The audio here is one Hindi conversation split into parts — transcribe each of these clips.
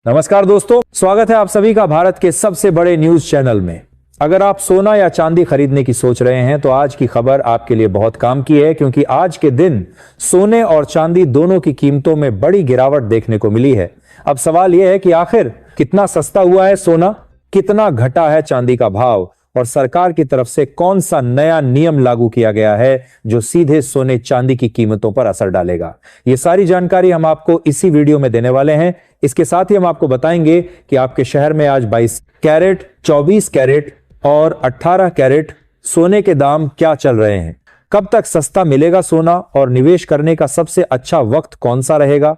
नमस्कार दोस्तों, स्वागत है आप सभी का भारत के सबसे बड़े न्यूज चैनल में। अगर आप सोना या चांदी खरीदने की सोच रहे हैं तो आज की खबर आपके लिए बहुत काम की है, क्योंकि आज के दिन सोने और चांदी दोनों की कीमतों में बड़ी गिरावट देखने को मिली है। अब सवाल यह है कि आखिर कितना सस्ता हुआ है सोना, कितना घटा है चांदी का भाव और सरकार की तरफ से कौन सा नया नियम लागू किया गया है जो सीधे सोने चांदी की कीमतों पर असर डालेगा। ये सारी जानकारी हम आपको इसी वीडियो में देने वाले हैं। इसके साथ ही हम आपको बताएंगे कि आपके शहर में आज 22 कैरेट, 24 कैरेट और 18 कैरेट सोने के दाम क्या चल रहे हैं, कब तक सस्ता मिलेगा सोना और निवेश करने का सबसे अच्छा वक्त कौन सा रहेगा,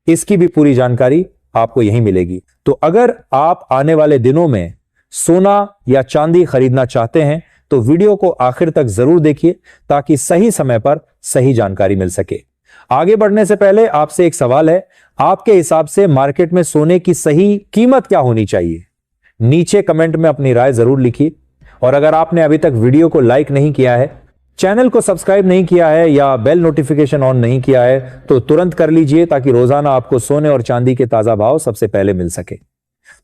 इसकी भी पूरी जानकारी आपको यहीं मिलेगी। तो अगर आप आने वाले दिनों में सोना या चांदी खरीदना चाहते हैं तो वीडियो को आखिर तक जरूर देखिए ताकि सही समय पर सही जानकारी मिल सके। आगे बढ़ने से पहले आपसे एक सवाल है, आपके हिसाब से मार्केट में सोने की सही कीमत क्या होनी चाहिए? नीचे कमेंट में अपनी राय जरूर लिखिए। और अगर आपने अभी तक वीडियो को लाइक नहीं किया है, चैनल को सब्सक्राइब नहीं किया है या बेल नोटिफिकेशन ऑन नहीं किया है तो तुरंत कर लीजिए ताकि रोजाना आपको सोने और चांदी के ताजा भाव सबसे पहले मिल सके।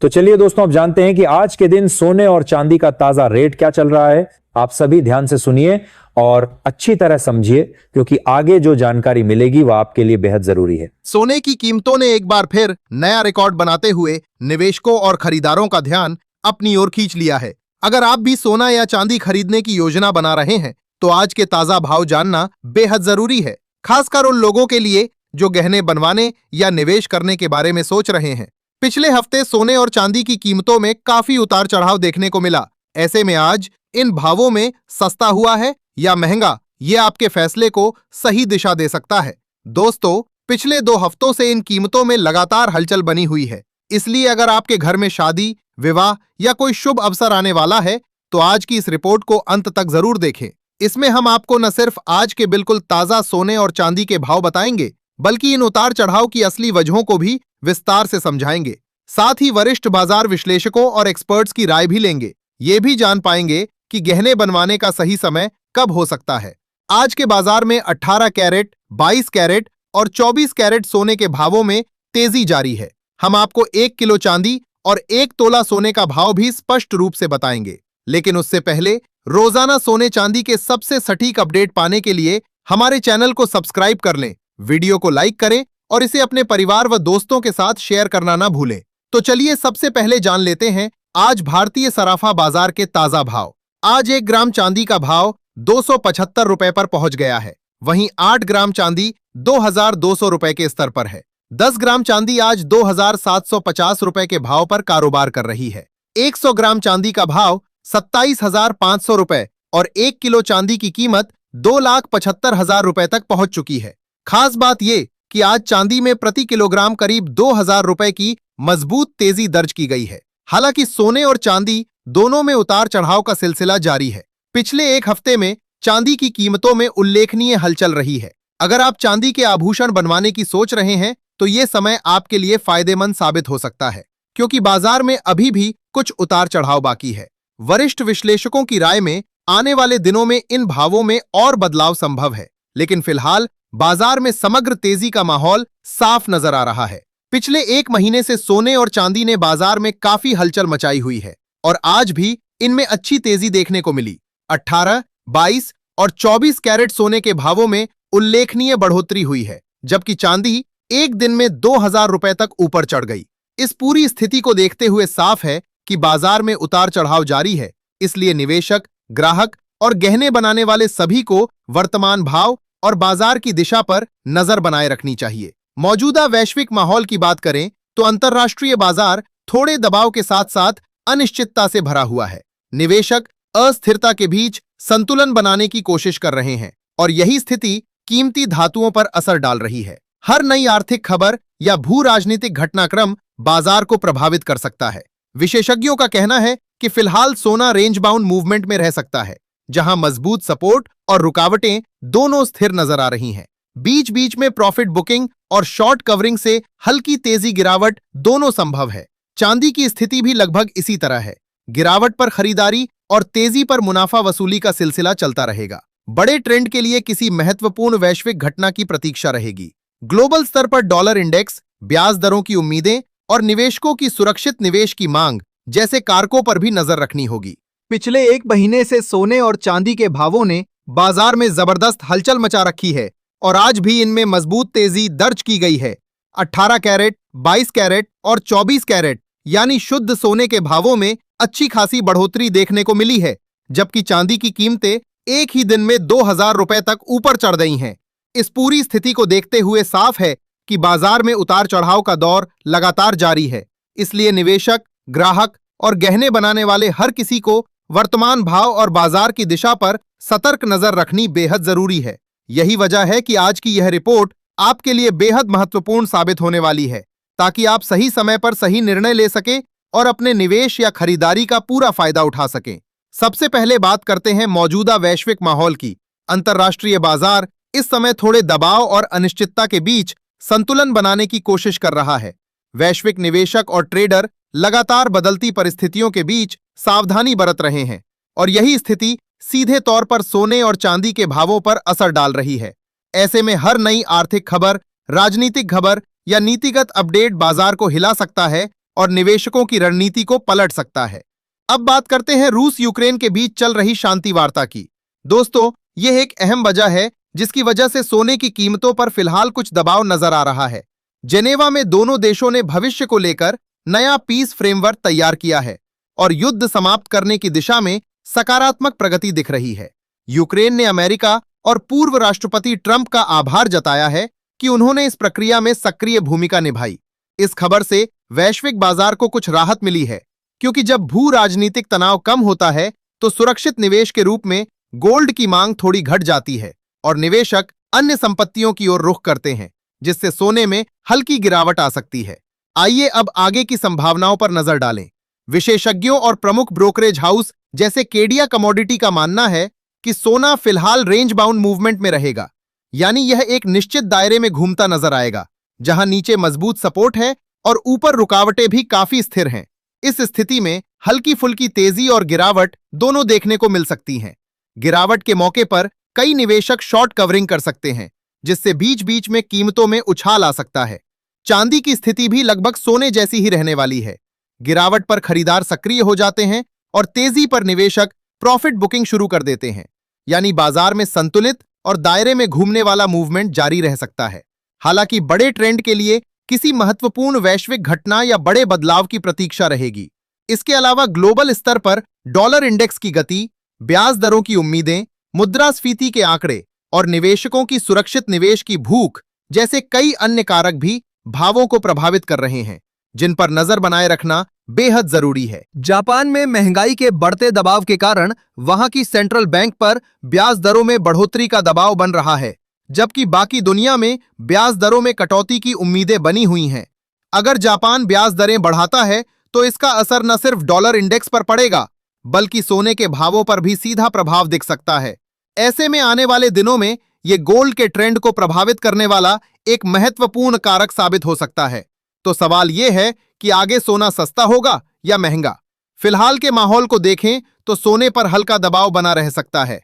तो चलिए दोस्तों, अब जानते हैं कि आज के दिन सोने और चांदी का ताजा रेट क्या चल रहा है। आप सभी ध्यान से सुनिए और अच्छी तरह समझिए, क्योंकि आगे जो जानकारी मिलेगी वह आपके लिए बेहद जरूरी है। सोने की कीमतों ने एक बार फिर नया रिकॉर्ड बनाते हुए निवेशकों और खरीदारों का ध्यान अपनी ओर खींच लिया है। अगर आप भी सोना या चांदी खरीदने की योजना बना रहे हैं तो आज के ताजा भाव जानना बेहद जरूरी है, खासकर उन लोगों के लिए जो गहने बनवाने या निवेश करने के बारे में सोच रहे हैं। पिछले हफ्ते सोने और चांदी की कीमतों में काफी उतार चढ़ाव देखने को मिला। ऐसे में आज इन भावों में सस्ता हुआ है या महंगा, ये आपके फैसले को सही दिशा दे सकता है। दोस्तों, पिछले 2 हफ्तों से इन कीमतों में लगातार हलचल बनी हुई है। इसलिए अगर आपके घर में शादी, विवाह या कोई शुभ अवसर आने वाला है तो आज की इस रिपोर्ट को अंत तक जरूर देखें। इसमें हम आपको न सिर्फ आज के बिल्कुल ताजा सोने और चांदी के भाव बताएंगे, बल्कि इन उतार चढ़ाव की असली वजहों को भी विस्तार से समझाएंगे। साथ ही वरिष्ठ बाजार विश्लेषकों और एक्सपर्ट्स की राय भी लेंगे। ये भी जान पाएंगे कि गहने बनवाने का सही समय कब हो सकता है। आज के बाजार में 18 कैरेट, 22 कैरेट और 24 कैरेट सोने के भावों में तेजी जारी है। हम आपको 1 किलो चांदी और 1 तोला सोने का भाव भी स्पष्ट रूप से बताएंगे। लेकिन उससे पहले रोजाना सोने चांदी के सबसे सटीक अपडेट पाने के लिए हमारे चैनल को सब्सक्राइब कर लें, वीडियो को लाइक करें और इसे अपने परिवार व दोस्तों के साथ शेयर करना ना भूलें। तो चलिए सबसे पहले जान लेते हैं आज भारतीय सराफा बाजार के ताजा भाव। आज 1 ग्राम चांदी का भाव 275 रुपए पर पहुंच गया है। वहीं 8 ग्राम चांदी 2200 रुपए के स्तर पर है। 10 ग्राम चांदी आज 2750 रुपए के भाव पर कारोबार कर रही है। 100 ग्राम चांदी का भाव 27,500 रुपए और 1 किलो चांदी की कीमत 2,75,000 रुपए तक पहुंच चुकी है। खास बात यह कि आज चांदी में प्रति किलोग्राम करीब 2,000 रुपए की मजबूत तेजी दर्ज की गई है। हालांकि सोने और चांदी दोनों में उतार चढ़ाव का सिलसिला जारी है। पिछले 1 हफ्ते में चांदी की कीमतों में उल्लेखनीय हलचल रही है। अगर आप चांदी के आभूषण बनवाने की सोच रहे हैं तो ये समय आपके लिए फायदेमंद साबित हो सकता है, क्योंकि बाजार में अभी भी कुछ उतार चढ़ाव बाकी है। वरिष्ठ विश्लेषकों की राय में आने वाले दिनों में इन भावों में और बदलाव संभव है, लेकिन फिलहाल बाजार में समग्र तेजी का माहौल साफ नजर आ रहा है। पिछले 1 महीने से सोने और चांदी ने बाजार में काफी हलचल मचाई हुई है और आज भी इनमें अच्छी तेजी देखने को मिली। 18, 22 और 24 कैरेट सोने के भावों में उल्लेखनीय बढ़ोतरी हुई है, जबकि चांदी एक दिन में 2,000 रुपए तक ऊपर चढ़ गई। इस पूरी स्थिति को देखते हुए साफ है कि बाजार में उतार चढ़ाव जारी है। इसलिए निवेशक, ग्राहक और गहने बनाने वाले सभी को वर्तमान भाव और बाजार की दिशा पर नजर बनाए रखनी चाहिए। मौजूदा वैश्विक माहौल की बात करें तो अंतर्राष्ट्रीय बाजार थोड़े दबाव के साथ साथ अनिश्चितता से भरा हुआ है। निवेशक अस्थिरता के बीच संतुलन बनाने की कोशिश कर रहे हैं और यही स्थिति कीमती धातुओं पर असर डाल रही है। हर नई आर्थिक खबर या भू राजनीतिक घटनाक्रम बाजार को प्रभावित कर सकता है। विशेषज्ञों का कहना है कि फिलहाल सोना रेंज बाउंड मूवमेंट में रह सकता है, जहां मजबूत सपोर्ट और रुकावटें दोनों स्थिर नजर आ रही हैं। बीच बीच में प्रॉफिट बुकिंग और शॉर्ट कवरिंग से हल्की तेजी गिरावट दोनों संभव है। चांदी की स्थिति भी लगभग इसी तरह है। गिरावट पर खरीदारी और तेजी पर मुनाफा वसूली का सिलसिला चलता रहेगा। बड़े ट्रेंड के लिए किसी महत्वपूर्ण वैश्विक घटना की प्रतीक्षा रहेगी। ग्लोबल स्तर पर डॉलर इंडेक्स, ब्याज दरों की उम्मीदें और निवेशकों की सुरक्षित निवेश की मांग जैसे कारकों पर भी नजर रखनी होगी। पिछले एक महीने से सोने और चांदी के भावों ने बाजार में जबरदस्त हलचल मचा रखी है और आज भी इनमें मजबूत तेजी दर्ज की गई है। 18 कैरेट, 22 कैरेट और 24 कैरेट यानी शुद्ध सोने के भावों में अच्छी खासी बढ़ोतरी देखने को मिली है, जबकि चांदी की कीमतें एक ही दिन में 2000 रुपए तक ऊपर चढ़ गई हैं। इस पूरी स्थिति को देखते हुए साफ है कि बाजार में उतार चढ़ाव का दौर लगातार जारी है। इसलिए निवेशक, ग्राहक और गहने बनाने वाले हर किसी को वर्तमान भाव और बाजार की दिशा पर सतर्क नजर रखनी बेहद जरूरी है। यही वजह है कि आज की यह रिपोर्ट आपके लिए बेहद महत्वपूर्ण साबित होने वाली है, ताकि आप सही समय पर सही निर्णय ले सकें और अपने निवेश या खरीदारी का पूरा फायदा उठा सकें। सबसे पहले बात करते हैं मौजूदा वैश्विक माहौल की। अंतर्राष्ट्रीय बाजार इस समय थोड़े दबाव और अनिश्चितता के बीच संतुलन बनाने की कोशिश कर रहा है। वैश्विक निवेशक और ट्रेडर लगातार बदलती परिस्थितियों के बीच सावधानी बरत रहे हैं और यही स्थिति सीधे तौर पर सोने और चांदी के भावों पर असर डाल रही है। ऐसे में हर नई आर्थिक खबर, राजनीतिक खबर या नीतिगत अपडेट बाजार को हिला सकता है और निवेशकों की रणनीति को पलट सकता है। अब बात करते हैं रूस यूक्रेन के बीच चल रही शांति वार्ता की। दोस्तों, यह एक अहम वजह है जिसकी वजह से सोने की कीमतों पर फिलहाल कुछ दबाव नजर आ रहा है। जेनेवा में दोनों देशों ने भविष्य को लेकर नया पीस फ्रेमवर्क तैयार किया है और युद्ध समाप्त करने की दिशा में सकारात्मक प्रगति दिख रही है। यूक्रेन ने अमेरिका और पूर्व राष्ट्रपति ट्रंप का आभार जताया है कि उन्होंने इस प्रक्रिया में सक्रिय भूमिका निभाई। इस खबर से वैश्विक बाजार को कुछ राहत मिली है, क्योंकि जब भू राजनीतिक तनाव कम होता है तो सुरक्षित निवेश के रूप में गोल्ड की मांग थोड़ी घट जाती है और निवेशक अन्य संपत्तियों की ओर रुख करते हैं, जिससे सोने में हल्की गिरावट आ सकती है। आइए अब आगे की संभावनाओं पर नजर डालें। विशेषज्ञों और प्रमुख ब्रोकरेज हाउस जैसे केडिया कमोडिटी का मानना है कि सोना फिलहाल रेंज बाउंड मूवमेंट में रहेगा, यानी यह एक निश्चित दायरे में घूमता नजर आएगा, जहां नीचे मजबूत सपोर्ट है और ऊपर रुकावटें भी काफी स्थिर हैं। इस स्थिति में हल्की फुल्की तेजी और गिरावट दोनों देखने को मिल सकती हैं। गिरावट के मौके पर कई निवेशक शॉर्ट कवरिंग कर सकते हैं, जिससे बीच बीच में कीमतों में उछाल आ सकता है। चांदी की स्थिति भी लगभग सोने जैसी ही रहने वाली है। गिरावट पर खरीदार सक्रिय हो जाते हैं और तेजी पर निवेशक प्रॉफिट बुकिंग शुरू कर देते हैं, यानी बाजार में संतुलित और दायरे में घूमने वाला मूवमेंट जारी रह सकता है। हालांकि बड़े ट्रेंड के लिए किसी महत्वपूर्ण वैश्विक घटना या बड़े बदलाव की प्रतीक्षा रहेगी। इसके अलावा ग्लोबल स्तर पर डॉलर इंडेक्स की गति, ब्याज दरों की उम्मीदें, मुद्रास्फीति के आंकड़े और निवेशकों की सुरक्षित निवेश की भूख जैसे कई अन्य कारक भी भावों को प्रभावित कर रहे हैं, जिन पर नजर बनाए रखना बेहद जरूरी है। जापान में महंगाई के बढ़ते दबाव के कारण वहां की सेंट्रल बैंक पर ब्याज दरों में बढ़ोतरी का दबाव बन रहा है, जबकि बाकी दुनिया में ब्याज दरों में कटौती की उम्मीदें बनी हुई हैं। अगर जापान ब्याज दरें बढ़ाता है तो इसका असर न सिर्फ डॉलर इंडेक्स पर पड़ेगा, बल्कि सोने के भावों पर भी सीधा प्रभाव दिख सकता है। ऐसे में आने वाले दिनों में ये गोल्ड के ट्रेंड को प्रभावित करने वाला एक महत्वपूर्ण कारक साबित हो सकता है। तो सवाल यह है कि आगे सोना सस्ता होगा या महंगा? फिलहाल के माहौल को देखें तो सोने पर हल्का दबाव बना रह सकता है।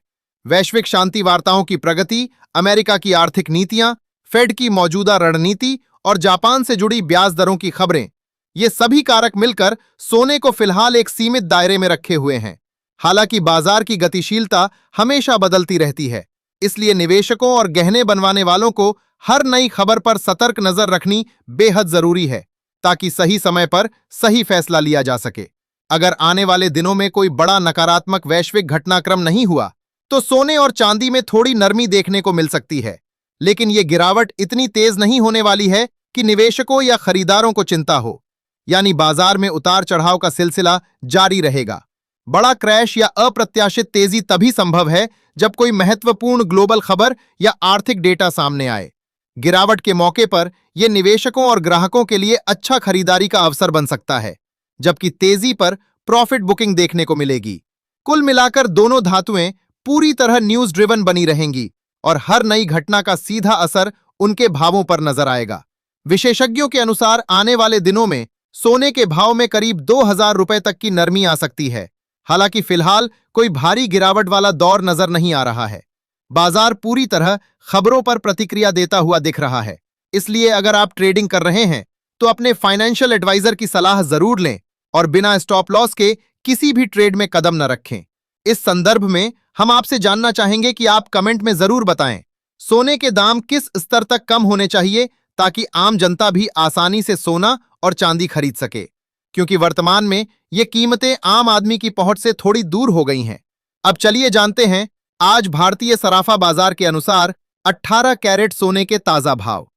वैश्विक शांति वार्ताओं की प्रगति, अमेरिका की आर्थिक नीतियां, फेड की मौजूदा रणनीति और जापान से जुड़ी ब्याज दरों की खबरें, ये सभी कारक मिलकर सोने को फिलहाल एक सीमित दायरे में रखे हुए हैं। हालांकि बाजार की गतिशीलता हमेशा बदलती रहती है, इसलिए निवेशकों और गहने बनवाने वालों को हर नई खबर पर सतर्क नजर रखनी बेहद जरूरी है, ताकि सही समय पर सही फैसला लिया जा सके। अगर आने वाले दिनों में कोई बड़ा नकारात्मक वैश्विक घटनाक्रम नहीं हुआ तो सोने और चांदी में थोड़ी नरमी देखने को मिल सकती है, लेकिन ये गिरावट इतनी तेज नहीं होने वाली है कि निवेशकों या खरीदारों को चिंता हो, यानी बाजार में उतार चढ़ाव का सिलसिला जारी रहेगा। बड़ा क्रैश या अप्रत्याशित तेजी तभी संभव है जब कोई महत्वपूर्ण ग्लोबल खबर या आर्थिक डेटा सामने आए। गिरावट के मौके पर यह निवेशकों और ग्राहकों के लिए अच्छा खरीदारी का अवसर बन सकता है, जबकि तेजी पर प्रॉफिट बुकिंग देखने को मिलेगी। कुल मिलाकर दोनों धातुएं पूरी तरह न्यूज ड्रिवन बनी रहेंगी और हर नई घटना का सीधा असर उनके भावों पर नजर आएगा। विशेषज्ञों के अनुसार आने वाले दिनों में सोने के भाव में करीब 2000 रुपए तक की नरमी आ सकती है। हालांकि फिलहाल कोई भारी गिरावट वाला दौर नजर नहीं आ रहा है। बाजार पूरी तरह खबरों पर प्रतिक्रिया देता हुआ दिख रहा है, इसलिए अगर आप ट्रेडिंग कर रहे हैं तो अपने फाइनेंशियल एडवाइजर की सलाह जरूर लें और बिना स्टॉप लॉस के किसी भी ट्रेड में कदम न रखें। इस संदर्भ में हम आपसे जानना चाहेंगे कि आप कमेंट में जरूर बताएं, सोने के दाम किस स्तर तक कम होने चाहिए ताकि आम जनता भी आसानी से सोना और चांदी खरीद सके, क्योंकि वर्तमान में ये कीमतें आम आदमी की पहुंच से थोड़ी दूर हो गई हैं। अब चलिए जानते हैं आज भारतीय सराफा बाजार के अनुसार 18 कैरेट सोने के ताजा भाव।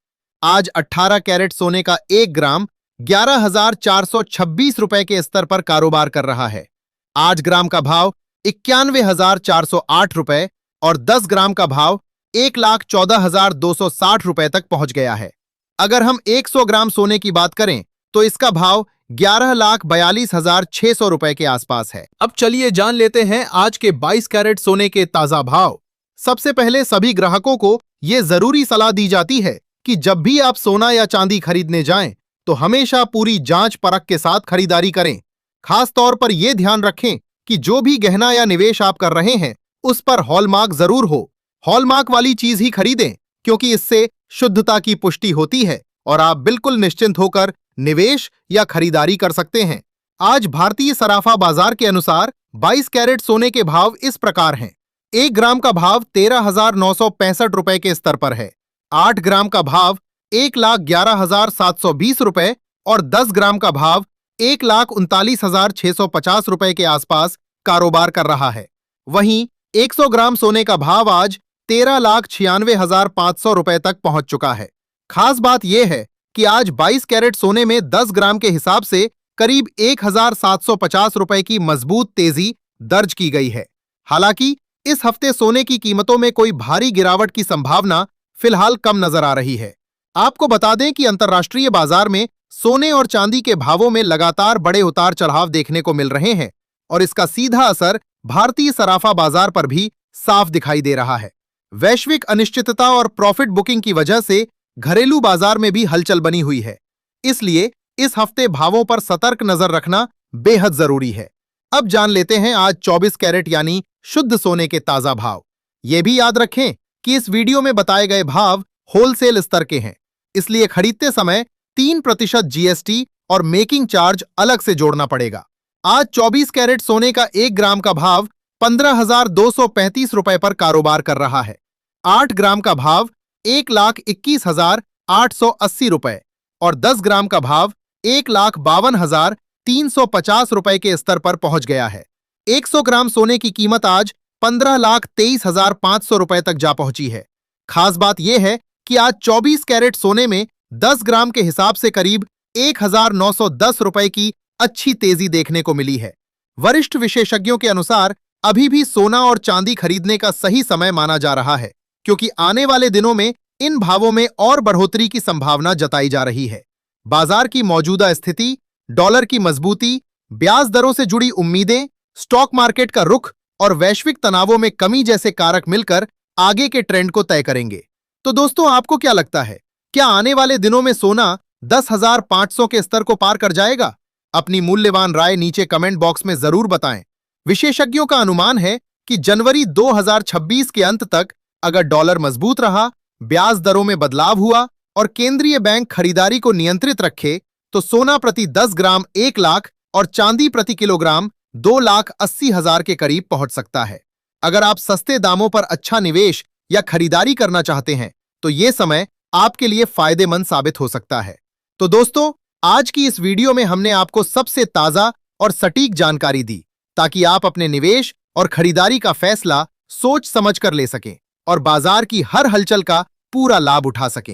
आज 18 कैरेट सोने का 1 ग्राम 11,426 रुपए के स्तर पर कारोबार कर रहा है। 8 ग्राम का भाव 91,408 रुपए और 10 ग्राम का भाव 1,14,260 रुपए तक पहुंच गया है। अगर हम 100 ग्राम सोने की बात करें तो इसका भाव 11,42,600 रुपए के आसपास है। अब चलिए जान लेते हैं आज के 22 कैरेट सोने के ताजा भाव। सबसे पहले सभी ग्राहकों को यह जरूरी सलाह दी जाती है कि जब भी आप सोना या चांदी खरीदने जाएं तो हमेशा पूरी जांच परख के साथ खरीदारी करें। खास तौर पर यह ध्यान रखें कि जो भी गहना या निवेश आप कर रहे हैं उस पर हॉलमार्क जरूर हो। हॉलमार्क वाली चीज ही खरीदें, क्योंकि इससे शुद्धता की पुष्टि होती है और आप बिल्कुल निश्चिंत होकर निवेश या खरीदारी कर सकते हैं। आज भारतीय सराफा बाजार के अनुसार 22 कैरेट सोने के भाव इस प्रकार हैं। 1 ग्राम का भाव 13,965 रुपए के स्तर पर है। 8 ग्राम का भाव 1,11,720 रुपए और 10 ग्राम का भाव 1,39,650 रुपए के आसपास कारोबार कर रहा है। वहीं 100 ग्राम सोने का भाव आज 13,96,500 रुपए तक पहुंच चुका है। खास बात यह है कि आज 22 कैरेट सोने में 10 ग्राम के हिसाब से करीब 1,750 रुपए की मजबूत तेजी दर्ज की गई है। हालांकि इस हफ्ते सोने की कीमतों में कोई भारी गिरावट की संभावना फिलहाल कम नजर आ रही है। आपको बता दें कि अंतर्राष्ट्रीय बाजार में सोने और चांदी के भावों में लगातार बड़े उतार चढ़ाव देखने को मिल रहे हैं और इसका सीधा असर भारतीय सराफा बाजार पर भी साफ दिखाई दे रहा है। वैश्विक अनिश्चितता और प्रॉफिट बुकिंग की वजह से घरेलू बाजार में भी हलचल बनी हुई है, इसलिए इस हफ्ते भावों पर सतर्क नजर रखना बेहद जरूरी है। अब जान लेते हैं आज 24 कैरेट यानी शुद्ध सोने के ताजा भाव। यह भी याद रखें कि इस वीडियो में बताए गए भाव होलसेल स्तर के हैं, इसलिए खरीदते समय 3% जीएसटी और मेकिंग चार्ज अलग से जोड़ना पड़ेगा। आज 24 कैरेट सोने का 1 ग्राम का भाव 15,235 रुपए पर कारोबार कर रहा है। 8 ग्राम का भाव 1,21,880 रुपए और 10 ग्राम का भाव 1,52,350 रुपए के स्तर पर पहुंच गया है। 100 ग्राम सोने की कीमत आज 15,23,500 रुपए तक जा पहुंची है। खास बात यह है कि आज 24 कैरेट सोने में 10 ग्राम के हिसाब से करीब 1,910 रुपए की अच्छी तेजी देखने को मिली है। वरिष्ठ विशेषज्ञों के अनुसार अभी भी सोना और चांदी खरीदने का सही समय माना जा रहा है, क्योंकि आने वाले दिनों में इन भावों में और बढ़ोतरी की संभावना जताई जा रही है। बाजार की मौजूदा स्थिति, डॉलर की मजबूती, ब्याज दरों से जुड़ी उम्मीदें, स्टॉक मार्केट का रुख और वैश्विक तनावों में कमी जैसे कारक मिलकर आगे के ट्रेंड को तय करेंगे। तो दोस्तों, आपको क्या लगता है, क्या आने वाले दिनों में सोना 10,500 के स्तर को पार कर जाएगा? अपनी मूल्यवान राय नीचे कमेंट बॉक्स में जरूर बताएं। विशेषज्ञों का अनुमान है कि जनवरी 2026 के अंत तक अगर डॉलर मजबूत रहा, ब्याज दरों में बदलाव हुआ और केंद्रीय बैंक खरीदारी को नियंत्रित रखे तो सोना प्रति 10 ग्राम 1 लाख और चांदी प्रति किलोग्राम 2,80,000 के करीब पहुंच सकता है। अगर आप सस्ते दामों पर अच्छा निवेश या खरीदारी करना चाहते हैं तो यह समय आपके लिए फायदेमंद साबित हो सकता है। तो दोस्तों, आज की इस वीडियो में हमने आपको सबसे ताजा और सटीक जानकारी दी ताकि आप अपने निवेश और खरीदारी का फैसला सोच समझकर ले सकें और बाजार की हर हलचल का पूरा लाभ उठा सकें।